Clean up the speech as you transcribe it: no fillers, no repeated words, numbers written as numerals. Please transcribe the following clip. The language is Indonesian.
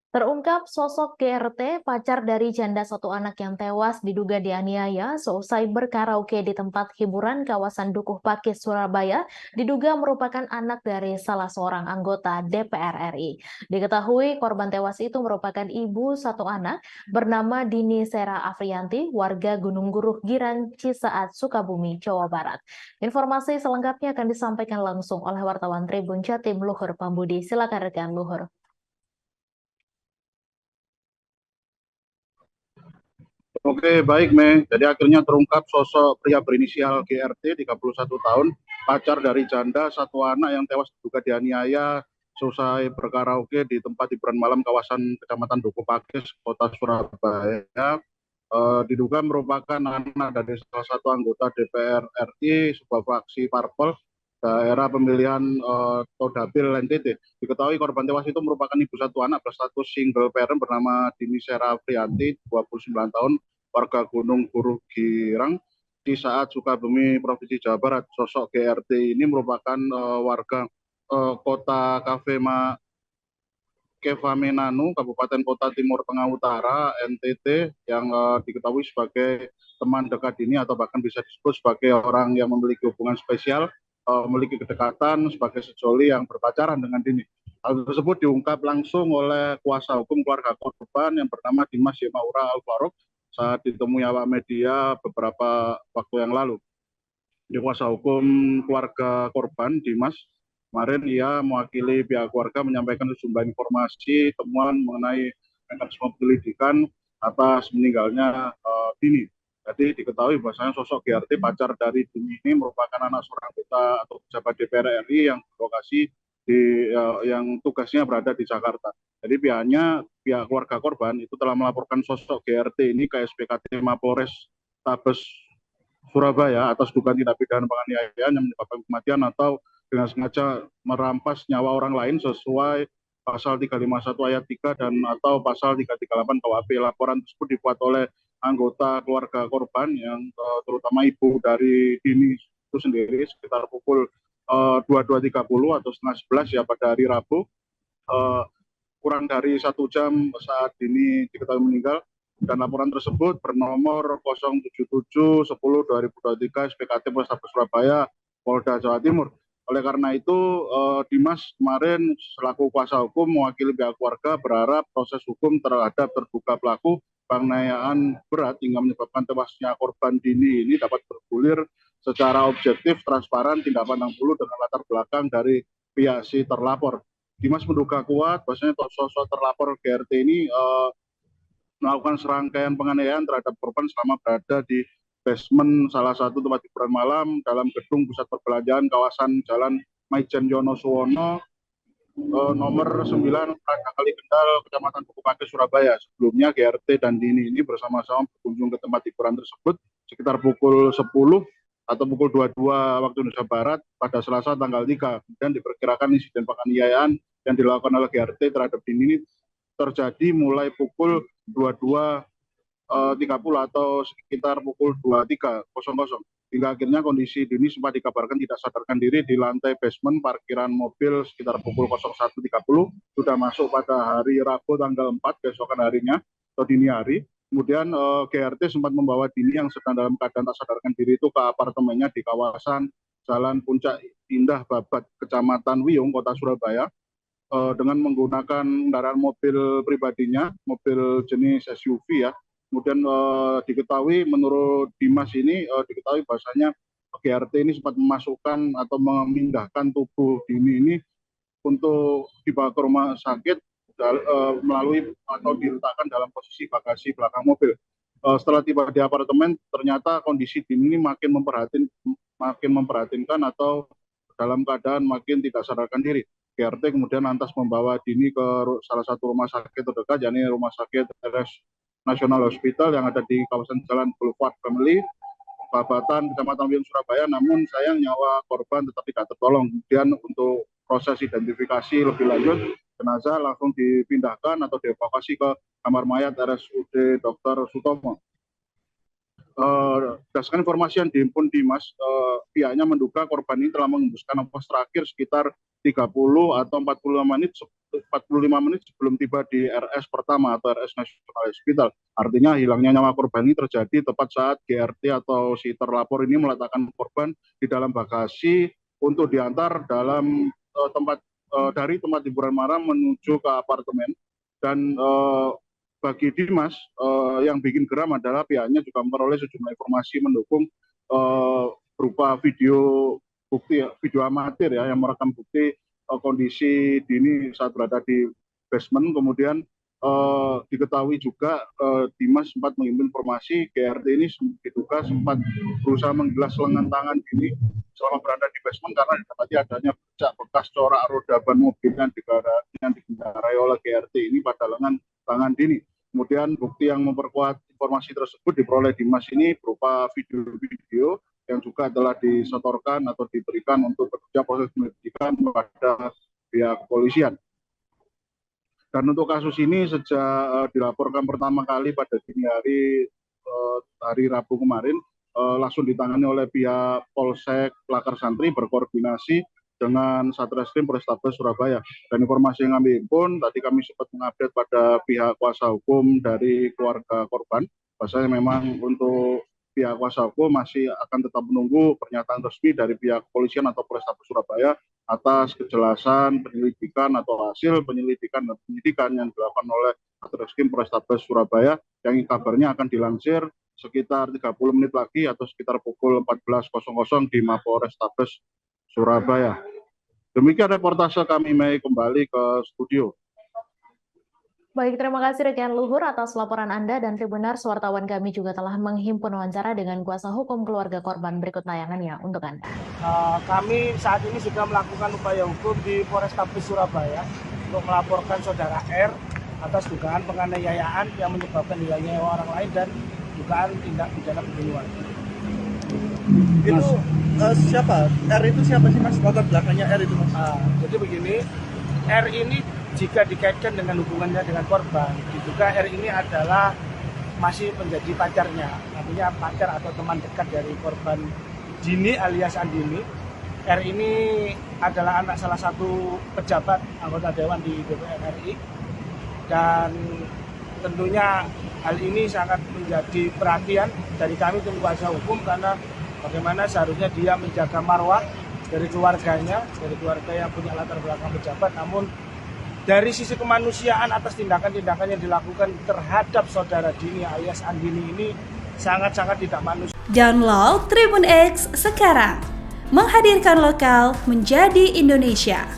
Terungkap sosok GRT, pacar dari janda satu anak yang tewas diduga dianiaya seusai berkaraoke di tempat hiburan kawasan Dukuh Pakis, Surabaya, diduga merupakan anak dari salah seorang anggota DPR RI. Diketahui korban tewas itu merupakan ibu satu anak bernama Dini Sera Afriyanti, warga Gunung Guruh Girang, Cisaat, Sukabumi, Jawa Barat. Informasi selengkapnya akan disampaikan langsung oleh wartawan Tribun Jatim Luhur Pambudi. Silakan rekan Luhur. Oke, baik, Mei. Jadi akhirnya terungkap sosok pria berinisial GRT, 31 tahun, pacar dari janda satu anak yang tewas diduga dianiaya selesai berkaraoke di tempat hiburan malam kawasan Kecamatan Dukuh Pakis, Kota Surabaya. Diduga merupakan anak dari salah satu anggota DPR RI, sebuah fraksi parpol daerah pemilihan Todapil NTT. Diketahui korban tewas itu merupakan ibu satu anak berstatus single parent bernama Dini Sera Afriyanti, 29 tahun, warga Gunung Guruh Girang, di saat Sukabumi, Provinsi Jawa Barat. Sosok GRT ini merupakan warga kota Kevamenanu, Kabupaten Kota Timur Tengah Utara, NTT, yang diketahui sebagai teman dekat Dini atau bahkan bisa disebut sebagai orang yang memiliki hubungan spesial, memiliki kedekatan sebagai sejoli yang berpacaran dengan Dini. Hal tersebut diungkap langsung oleh kuasa hukum keluarga korban yang bernama Dimas Yemaura Al-Farouk saat ditemui awak media beberapa waktu yang lalu. Di kuasa hukum keluarga korban, Dimas, kemarin ia mewakili pihak keluarga menyampaikan sejumlah informasi temuan mengenai mekanisme penyelidikan atas meninggalnya Dini. Jadi diketahui bahwasanya sosok GRT, pacar dari Dini ini, merupakan anak seorang anggota atau pejabat DPR RI yang berlokasi yang tugasnya berada di Jakarta. Jadi pihak keluarga korban itu telah melaporkan sosok GRT ini ke SPKT Mapolres Tabes Surabaya atas dugaan tindak pidana penganiayaan yang menyebabkan kematian atau dengan sengaja merampas nyawa orang lain sesuai pasal 351 ayat 3 dan atau pasal 338 KUHP. Laporan tersebut dibuat oleh anggota keluarga korban yang terutama ibu dari Dini itu sendiri sekitar pukul 22.30 atau setengah 11 ya pada hari Rabu. Kurang dari 1 jam saat Dini diketahui meninggal, dan laporan tersebut bernomor 07710/2023 SPKT Polrestabes Surabaya, Polda Jawa Timur. Oleh karena itu, Dimas kemarin selaku kuasa hukum mewakili pihak keluarga berharap proses hukum terhadap terduga pelaku penganiayaan berat hingga menyebabkan tewasnya korban Dini ini dapat bergulir secara objektif, transparan, tidak pandang bulu dengan latar belakang dari pihak si terlapor. Dimas menduga kuat bahwasanya sosok terlapor GRT ini melakukan serangkaian penganiayaan terhadap korban selama berada di basement salah satu tempat hiburan malam dalam gedung pusat perbelanjaan kawasan Jalan Maijen Yonosuwono nomor 9 Raja Kali Kendal, Kecamatan Dukuh Pakis, Surabaya. Sebelumnya GRT dan Dini ini bersama-sama berkunjung ke tempat hiburan tersebut sekitar pukul 10 atau pukul 22 waktu Indonesia Barat pada Selasa tanggal 3. Kemudian diperkirakan insiden penganiayaan yang dilakukan oleh GRT terhadap Dini ini terjadi mulai pukul 22.30 atau sekitar pukul 23.00 hingga akhirnya kondisi Dini sempat dikabarkan tidak sadarkan diri di lantai basement parkiran mobil sekitar pukul 01.30. Sudah masuk pada hari Rabu tanggal 4 keesokan harinya atau dini hari. Kemudian GRT sempat membawa Dini yang sedang dalam keadaan tak sadarkan diri itu ke apartemennya di kawasan Jalan Puncak Indah Babat, Kecamatan Wiyung, Kota Surabaya, dengan menggunakan kendaraan mobil pribadinya, mobil jenis SUV ya. Kemudian diketahui menurut Dimas ini diketahui bahwasanya GRT ini sempat memasukkan atau memindahkan tubuh Dini ini untuk dibawa ke rumah sakit melalui atau diletakkan dalam posisi bagasi belakang mobil. Setelah tiba di apartemen, ternyata kondisi Dini ini makin memperhatinkan atau dalam keadaan makin tidak sadarkan diri. GRT kemudian lantas membawa Dini ke salah satu rumah sakit terdekat, yakni Rumah Sakit RS National Hospital yang ada di kawasan Jalan Boulevard Family, Babatan, Kecamatan Wiyung, Surabaya. Namun sayang nyawa korban tetap tidak tertolong. Kemudian untuk proses identifikasi lebih lanjut, jenazah langsung dipindahkan atau dievakuasi ke kamar mayat RSUD Dr. Sutomo. berdasarkan informasi yang dihimpun Dimas, pihaknya menduga korban ini telah mengembuskan nafas terakhir sekitar 30 atau 45 menit sebelum tiba di RS pertama atau RS National Hospital. Artinya hilangnya nyawa korban ini terjadi tepat saat GRT atau si terlapor ini meletakkan korban di dalam bagasi untuk diantar dalam dari tempat hiburan malam menuju ke apartemen. Dan bagi Dimas, yang bikin geram adalah pihaknya juga memperoleh sejumlah informasi mendukung berupa video bukti, video amatir ya, yang merekam bukti kondisi Dini saat berada di basement. Kemudian diketahui juga Dimas sempat mengirim informasi GRT ini diduga sempat berusaha menggilas lengan tangan Dini selama berada di basement karena didapati adanya bercak bekas corak roda ban mobil yang dikendarai oleh GRT ini pada lengan tangan Dini. Kemudian bukti yang memperkuat informasi tersebut diperoleh Dimas ini berupa video-video yang juga telah disetorkan atau diberikan untuk bekerja proses penyelidikan kepada pihak kepolisian. Dan untuk kasus ini sejak dilaporkan pertama kali pada dini hari Rabu kemarin, langsung ditangani oleh pihak Polsek Plakar Santri berkoordinasi dengan Satreskrim Polrestabes Surabaya. Dan informasi yang kami himpun, tadi kami sempat mengupdate pada pihak kuasa hukum dari keluarga korban. Bahwasanya memang untuk pihak kuasa hukum masih akan tetap menunggu pernyataan resmi dari pihak kepolisian atau Polrestabes Surabaya atas kejelasan penyelidikan atau hasil penyelidikan dan penyidikan yang dilakukan oleh Satreskrim Polrestabes Surabaya yang kabarnya akan dilansir sekitar 30 menit lagi atau sekitar pukul 14.00 di Mapolrestabes Surabaya. Demikian reportase kami, Mei, kembali ke studio. Baik, terima kasih rekan Luhur atas laporan Anda, dan Tribunars wartawan kami juga telah menghimpun wawancara dengan kuasa hukum keluarga korban. Berikut tayangannya untuk Anda. Kami saat ini sudah melakukan upaya hukum di Polrestabes Surabaya untuk melaporkan saudara R atas dugaan penganiayaan yang menyebabkan hilangnya nyawa orang lain dan dugaan tindak pidana pembunuhan. Itu siapa? R itu siapa sih Mas? Latar belakangnya R itu Mas? Jadi begini, R ini jika dikaitkan dengan hubungannya dengan korban, diduga R ini adalah masih menjadi pacarnya, artinya pacar atau teman dekat dari korban Dini alias Andini. R ini adalah anak salah satu pejabat anggota Dewan di DPR RI, dan tentunya hal ini sangat menjadi perhatian dari kami tim kuasa hukum, karena bagaimana seharusnya dia menjaga marwah dari keluarganya, dari keluarga yang punya latar belakang pejabat, namun dari sisi kemanusiaan atas tindakan-tindakan yang dilakukan terhadap saudara Dini alias Andini ini sangat-sangat tidak manusiawi. Download Tribun X sekarang, menghadirkan lokal menjadi Indonesia.